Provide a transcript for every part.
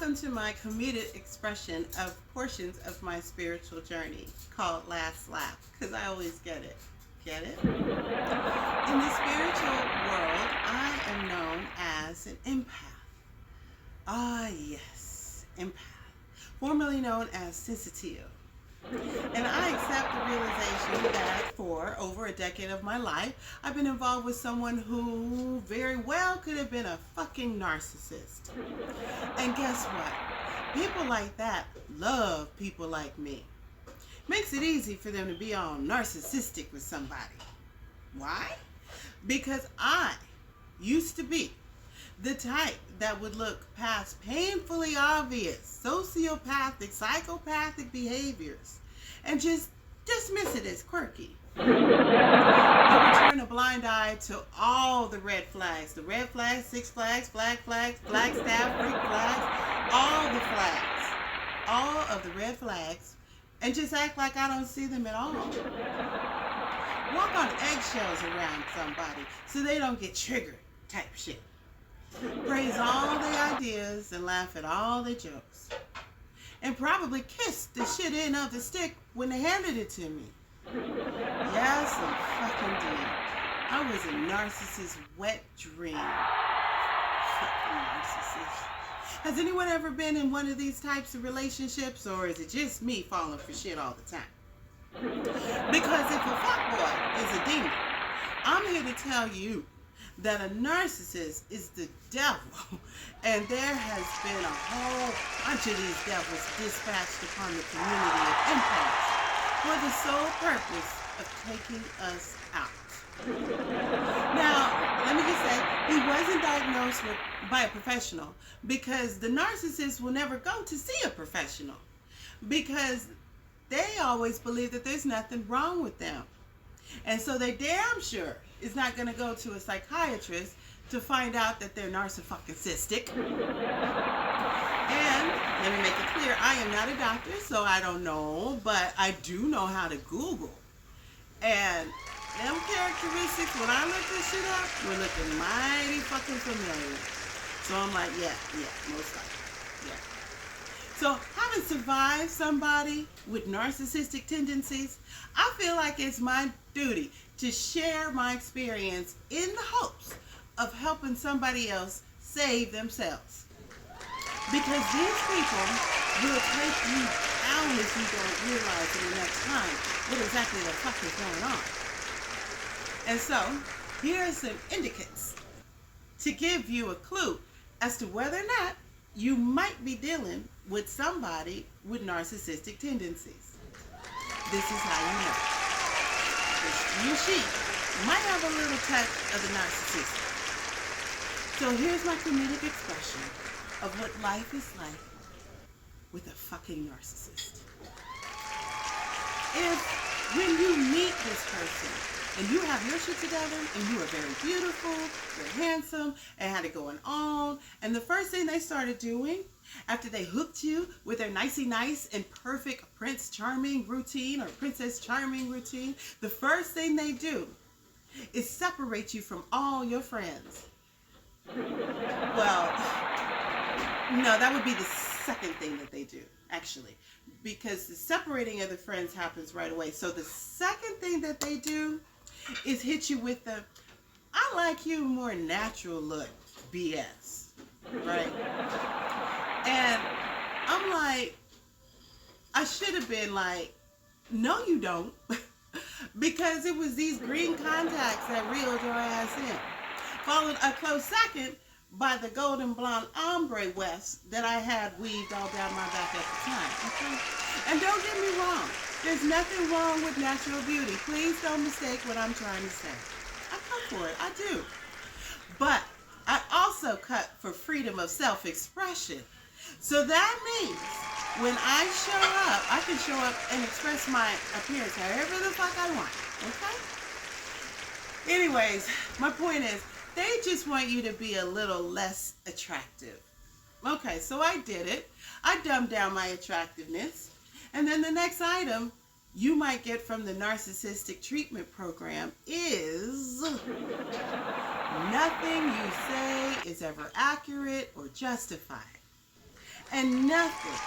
Welcome to my comedic expression of portions of my spiritual journey called Last Laugh, because I always get it. Get it? In the spiritual world, I am known as an empath. Ah, yes, empath. Formerly known as sensitive. And I accept the realization that for over a decade of my life, I've been involved with someone who very well could have been a fucking narcissist. And guess what? People like that love people like me. Makes it easy for them to be all narcissistic with somebody. Why? Because I used to be the type that would look past painfully obvious sociopathic, psychopathic behaviors and just dismiss it as quirky. I would turn a blind eye to all the red flags. The red flags, Six Flags, Flagstaff, Freak flags, all of the red flags, and just act like I don't see them at all. Walk on eggshells around somebody so they don't get triggered type shit. Praise all their ideas and laugh at all their jokes. And probably kiss the shit end of the stick when they handed it to me. Yes, I fucking did. I was a narcissist's wet dream. Fucking narcissist. Has anyone ever been in one of these types of relationships, or is it just me falling for shit all the time? Because if a fuckboy is a demon, I'm here to tell you that a narcissist is the devil, and there has been a whole bunch of these devils dispatched upon the community of empaths for the sole purpose of taking us out. Now, let me just say, he wasn't diagnosed by a professional, because the narcissist will never go to see a professional, because they always believe that there's nothing wrong with them. And so they damn sure is not going to go to a psychiatrist to find out that they're narcissistic. And let me make it clear, I am not a doctor, so I don't know, but I do know how to Google. And them characteristics, when I look this shit up, we're looking mighty fucking familiar. So I'm like, yeah, most likely, yeah. So having survived somebody with narcissistic tendencies, I feel like it's my duty to share my experience in the hopes of helping somebody else save themselves. Because these people will take you down if you don't realize in the next time what exactly the fuck is going on. And so, here are some indicates to give you a clue as to whether or not you might be dealing with somebody with narcissistic tendencies. This is how you know. He or she might have a little touch of the narcissist. So here's my comedic expression of what life is like with a fucking narcissist. If when you meet this person and you have your shit together and you are very beautiful, very handsome, and had it going on, and the first thing they started doing after they hooked you with their nicey nice and perfect Prince Charming routine or Princess Charming routine, the first thing they do is separate you from all your friends. Well, no, that would be the second thing that they do, actually, because the separating of the friends happens right away. So the second thing that they do is hit you with the, I like you more natural look BS, right? And I'm like, I should have been like, no you don't, because it was these green contacts that reeled your ass in. Followed a close second by the golden blonde ombre vest that I had weaved all down my back at the time, okay? And don't get me wrong, there's nothing wrong with natural beauty. Please don't mistake what I'm trying to say. I come for it, I do. But I also cut for freedom of self-expression. So that means when I show up, I can show up and express my appearance however the fuck I want, okay? Anyways, my point is, they just want you to be a little less attractive. Okay, so I did it. I dumbed down my attractiveness. And then the next item you might get from the narcissistic treatment program is nothing you say is ever accurate or justified. And nothing,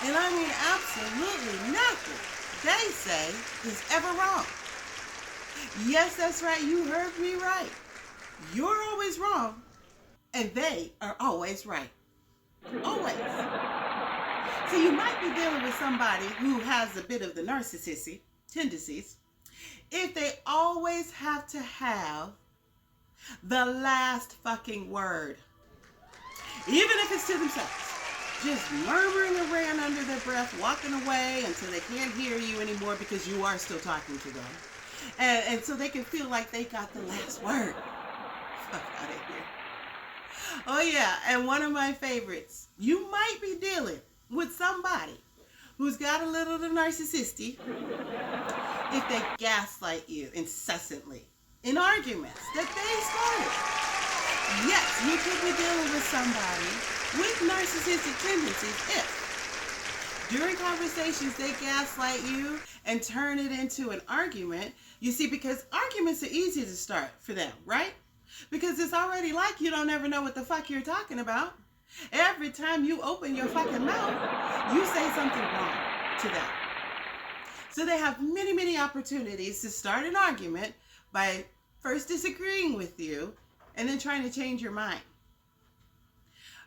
and I mean absolutely nothing, they say is ever wrong. Yes, that's right. You heard me right. You're always wrong, and they are always right. Always. So you might be dealing with somebody who has a bit of the narcissistic tendencies if they always have to have the last fucking word, even if it's to themselves. Just murmuring around under their breath, walking away until they can't hear you anymore because you are still talking to them. And so they can feel like they got the last word. Fuck out of here. Oh yeah, and one of my favorites. You might be dealing with somebody who's got a little of the narcissistic if they gaslight you incessantly in arguments that they started. Yes, you could be dealing with somebody with narcissistic tendencies if during conversations they gaslight you and turn it into an argument. You see, because arguments are easy to start for them, right? Because it's already like you don't ever know what the fuck you're talking about. Every time you open your fucking mouth, you say something wrong to them. So they have many, many opportunities to start an argument by first disagreeing with you and then trying to change your mind.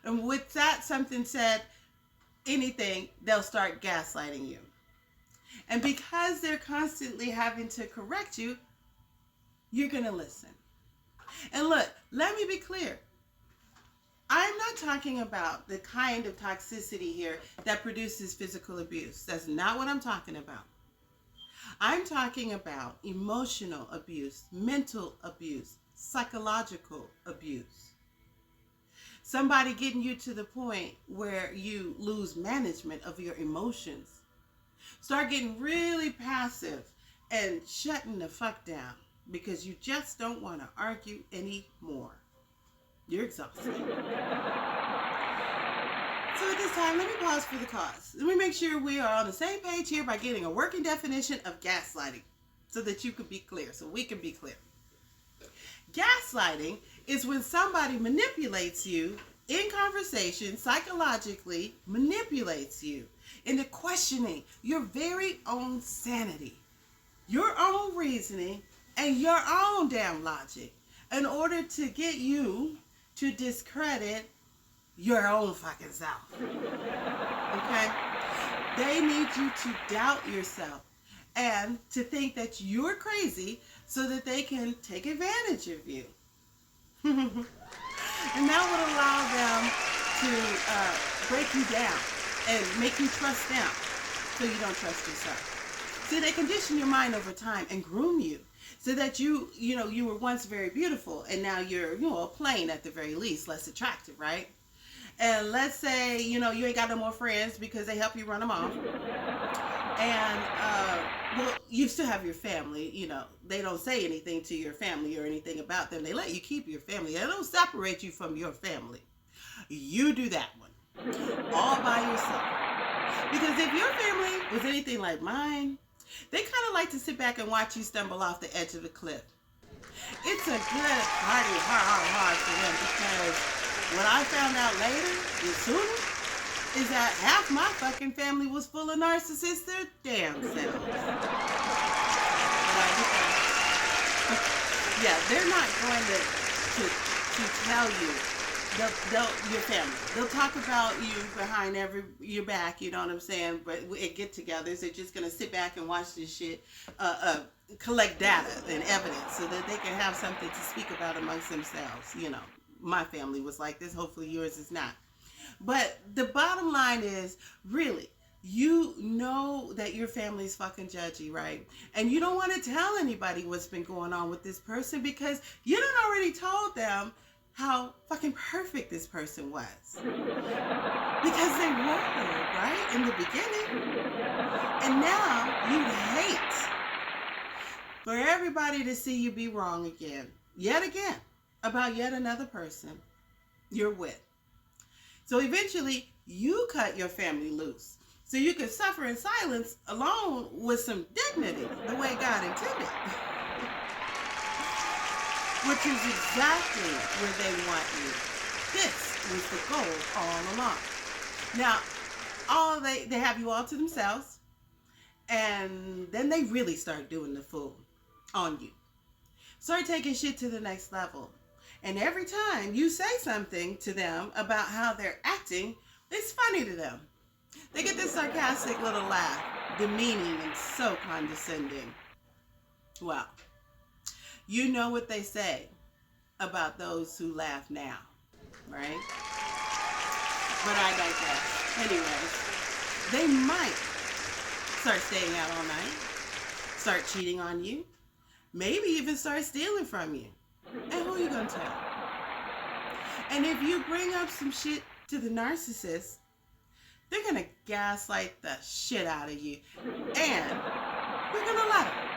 And with that something said, anything, they'll start gaslighting you. And because they're constantly having to correct you, you're going to listen. And look, let me be clear. I'm not talking about the kind of toxicity here that produces physical abuse. That's not what I'm talking about. I'm talking about emotional abuse, mental abuse, psychological abuse. Somebody getting you to the point where you lose management of your emotions. Start getting really passive and shutting the fuck down because you just don't want to argue anymore. You're exhausted. So at this time, let me pause for the cause. Let me make sure we are on the same page here by getting a working definition of gaslighting so that you can be clear, so we can be clear. Gaslighting is when somebody manipulates you in conversation, psychologically manipulates you into questioning your very own sanity, your own reasoning, and your own damn logic in order to get you to discredit your own fucking self. Okay? They need you to doubt yourself and to think that you're crazy so that they can take advantage of you. And that would allow them to break you down and make you trust them so you don't trust yourself. See, they condition your mind over time and groom you so that you were once very beautiful and now you're, a plain at the very least, less attractive, right? And let's say, you ain't got no more friends because they help you run them off. And, well, you still have your family, they don't say anything to your family or anything about them. They let you keep your family. They don't separate you from your family. You do that one all by yourself. Because if your family was anything like mine, they kind of like to sit back and watch you stumble off the edge of the cliff. It's a good party hard for them because what I found out later and sooner is that half my fucking family was full of narcissists their damn selves. Yeah, they're not going to tell you. Your family. They'll talk about you behind your back, you know what I'm saying? But at get-togethers, they're just going to sit back and watch this shit, collect data and evidence so that they can have something to speak about amongst themselves. My family was like this. Hopefully yours is not. But the bottom line is, really, you know that your family's fucking judgy, right? And you don't want to tell anybody what's been going on with this person because you done already told them how fucking perfect this person was. Because they were, right? In the beginning. And now you hate for everybody to see you be wrong again, yet again, about yet another person you're with. So eventually, you cut your family loose so you can suffer in silence alone with some dignity, the way God intended. Which is exactly where they want you. This was the goal all along. Now, they have you all to themselves, and then they really start doing the fool on you. Start taking shit to the next level. And every time you say something to them about how they're acting, it's funny to them. They get this sarcastic little laugh, demeaning and so condescending. Well, you know what they say about those who laugh now, right? But I digress. Anyways, they might start staying out all night, start cheating on you, maybe even start stealing from you. And who are you gonna tell? And if you bring up some shit to the narcissist, they're gonna gaslight the shit out of you. And you're gonna let them.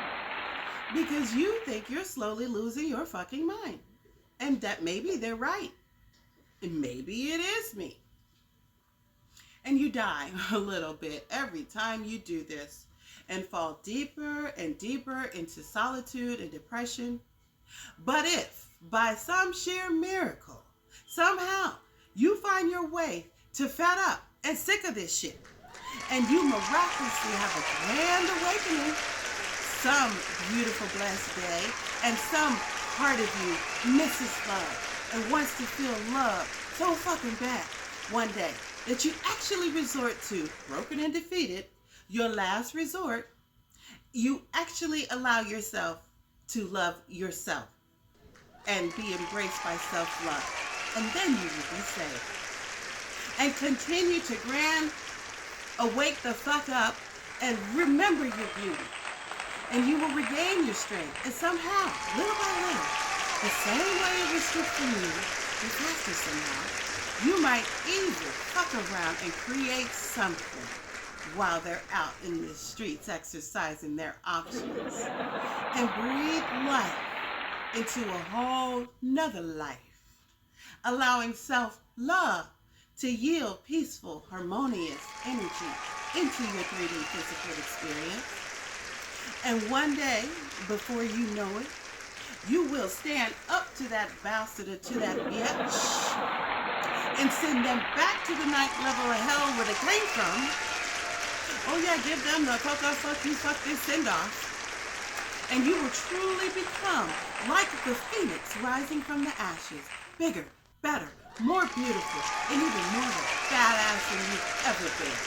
Because you think you're slowly losing your fucking mind. And that maybe they're right. And maybe it is me. And you die a little bit every time you do this. And fall deeper and deeper into solitude and depression. But if, by some sheer miracle, somehow you find your way to fed up and sick of this shit, and you miraculously have a grand awakening some beautiful blessed day, and some part of you misses love and wants to feel love so fucking bad one day that you actually resort to, broken and defeated, your last resort, you actually allow yourself to love yourself and be embraced by self-love. And then you will be saved. And continue to grand awake the fuck up and remember your beauty. And you will regain your strength. And somehow, little by little, the same way it was stripped from you, it has to somehow, you might even fuck around and create something while they're out in the streets exercising their options. And breathe life into a whole nother life. Allowing self-love to yield peaceful, harmonious energy into your 3D physical experience. And one day, before you know it, you will stand up to that bastard or to that bitch and send them back to the ninth level of hell where they came from. Oh yeah, give them the fuck this send-off. And you will truly become like the phoenix rising from the ashes. Bigger, better, more beautiful, and even more badass than you've ever been.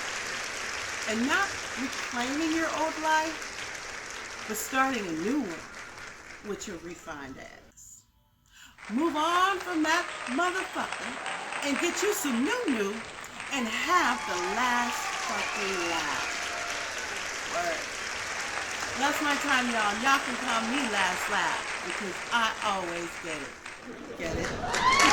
And not reclaiming your old life, but starting a new one with your refined ass. Move on from that motherfucker and get you some new and have the last fucking laugh. Word. That's my time, y'all. Y'all can call me Last Laugh because I always get it. Get it?